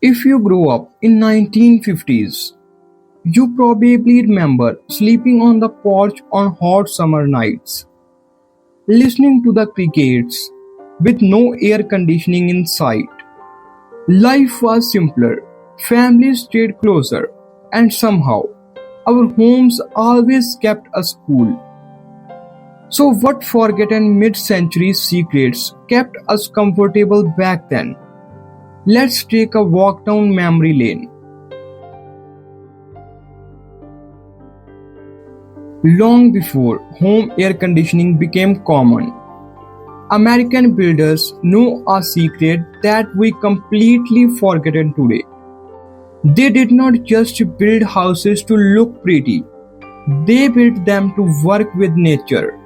If you grew up in 1950s, you probably remember sleeping on the porch on hot summer nights, listening to the crickets with no air conditioning in sight. Life was simpler, families stayed closer, and somehow our homes always kept us cool. So, what forgotten mid century secrets kept us comfortable back then? Let's take a walk down memory lane. Long before home air conditioning became common, American builders knew a secret that we completely forgotten today. They did not just build houses to look pretty, they built them to work with nature.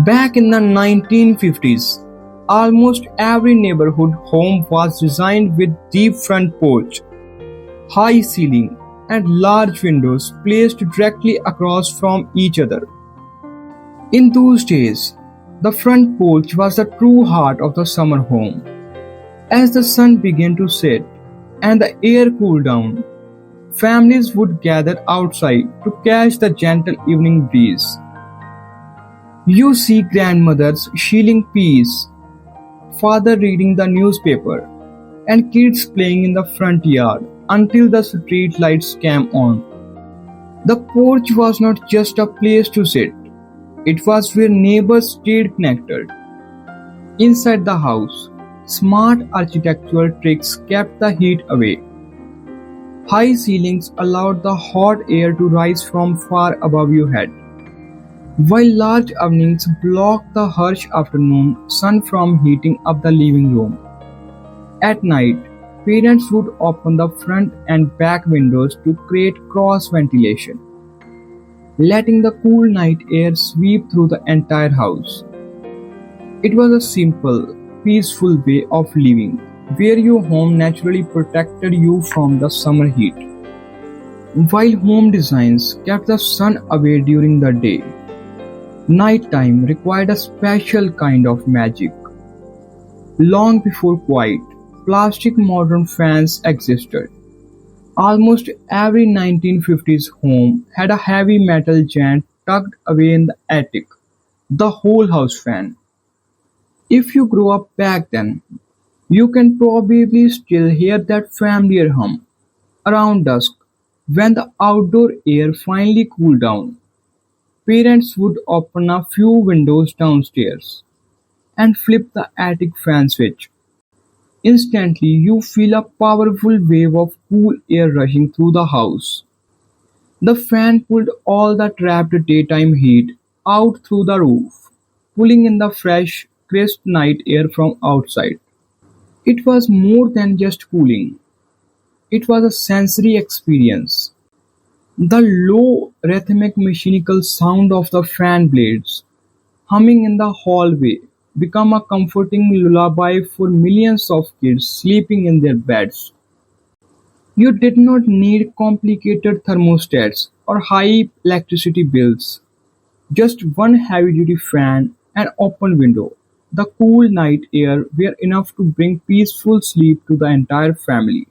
Back in the 1950s, almost every neighborhood home was designed with deep front porch, high ceiling, and large windows placed directly across from each other. In those days, the front porch was the true heart of the summer home. As the sun began to set and the air cooled down, families would gather outside to catch the gentle evening breeze. You see grandmothers shilling peas, father reading the newspaper, and kids playing in the front yard until the street lights came on. The porch was not just a place to sit, it was where neighbors stayed connected. Inside the house, smart architectural tricks kept the heat away. High ceilings allowed the hot air to rise from far above your head, while large awnings blocked the harsh afternoon sun from heating up the living room. At night, parents would open the front and back windows to create cross ventilation, letting the cool night air sweep through the entire house. It was a simple, peaceful way of living, where your home naturally protected you from the summer heat. While home designs kept the sun away during the day, nighttime required a special kind of magic. Long before quiet, plastic modern fans existed. Almost every 1950s home had a heavy metal giant tucked away in the attic, the whole house fan. If you grew up back then, you can probably still hear that familiar hum around dusk when the outdoor air finally cooled down. Parents would open a few windows downstairs and flip the attic fan switch. Instantly, you feel a powerful wave of cool air rushing through the house. The fan pulled all the trapped daytime heat out through the roof, pulling in the fresh, crisp night air from outside. It was more than just cooling, it was a sensory experience. The low, rhythmic, mechanical sound of the fan blades humming in the hallway became a comforting lullaby for millions of kids sleeping in their beds. You did not need complicated thermostats or high electricity bills. Just one heavy-duty fan and open window. The cool night air were enough to bring peaceful sleep to the entire family.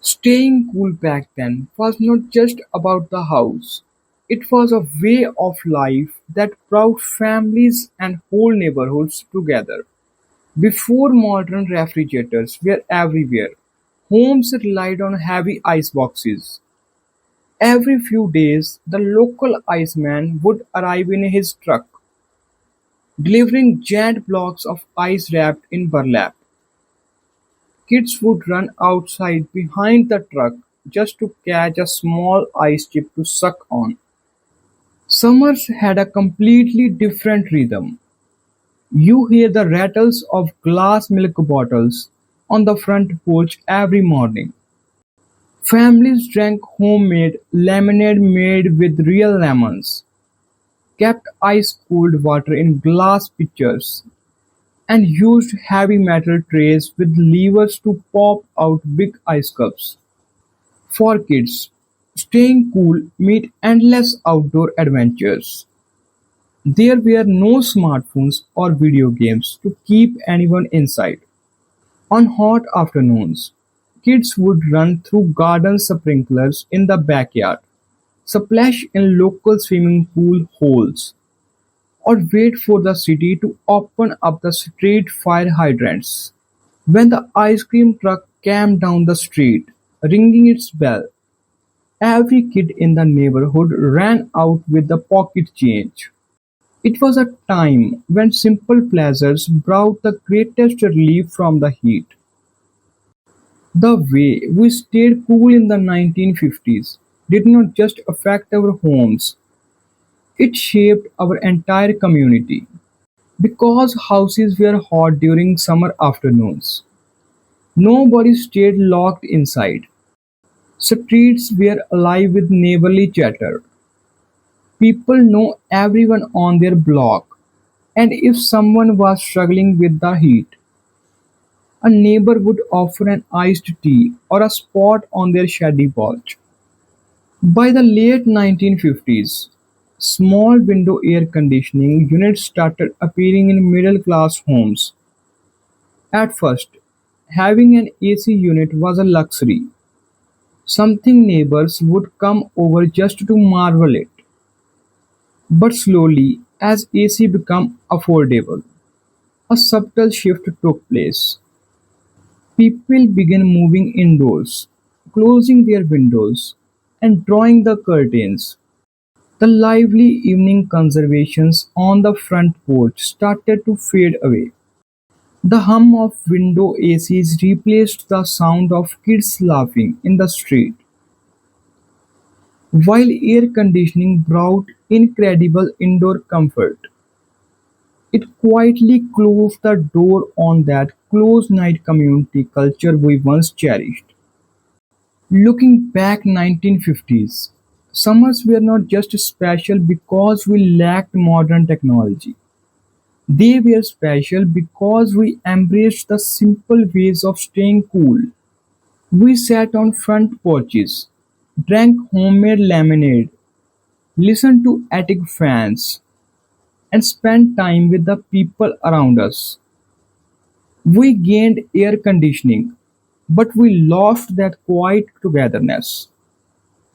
Staying cool back then was not just about the house. It was a way of life that brought families and whole neighborhoods together. Before modern refrigerators were everywhere, homes relied on heavy ice boxes. Every few days, the local iceman would arrive in his truck, delivering giant blocks of ice wrapped in burlap. Kids would run outside behind the truck just to catch a small ice chip to suck on. Summers had a completely different rhythm. You hear the rattles of glass milk bottles on the front porch every morning. Families drank homemade lemonade made with real lemons, kept ice-cooled water in glass pitchers, and used heavy metal trays with levers to pop out big ice cups. For kids, staying cool meant endless outdoor adventures. There were no smartphones or video games to keep anyone inside. On hot afternoons, Kids would run through garden sprinklers in the backyard, splash in local swimming pool holes, or wait for the city to open up the street fire hydrants. When the ice cream truck came down the street, ringing its bell, every kid in the neighborhood ran out with the pocket change. It was a time when simple pleasures brought the greatest relief from the heat. The way we stayed cool in the 1950s did not just affect our homes, it shaped our entire community. Because houses were hot during summer afternoons, nobody stayed locked inside. Streets were alive with neighborly chatter. People know everyone on their block, and if someone was struggling with the heat, a neighbor would offer an iced tea or a spot on their shady porch. By the late 1950s, small window air conditioning units started appearing in middle class homes. At first, having an AC unit was a luxury, something neighbors would come over just to marvel at. But slowly, as AC became affordable, a subtle shift took place. People began moving indoors, closing their windows, and drawing the curtains. The lively evening conversations on the front porch started to fade away. The hum of window ACs replaced the sound of kids laughing in the street, while air conditioning brought incredible indoor comfort. It quietly closed the door on that close-knit community culture we once cherished. Looking back 1950s, summers were not just special because we lacked modern technology. They were special because we embraced the simple ways of staying cool. We sat on front porches, drank homemade lemonade, listened to attic fans, and spent time with the people around us. We gained air conditioning, but we lost that quiet togetherness.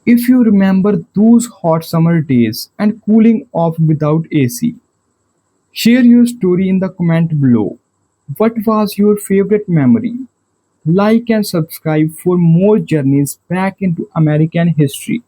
If you remember those hot summer days and cooling off without AC, share your story in the comment below. What was your favorite memory? Like and subscribe for more journeys back into American history.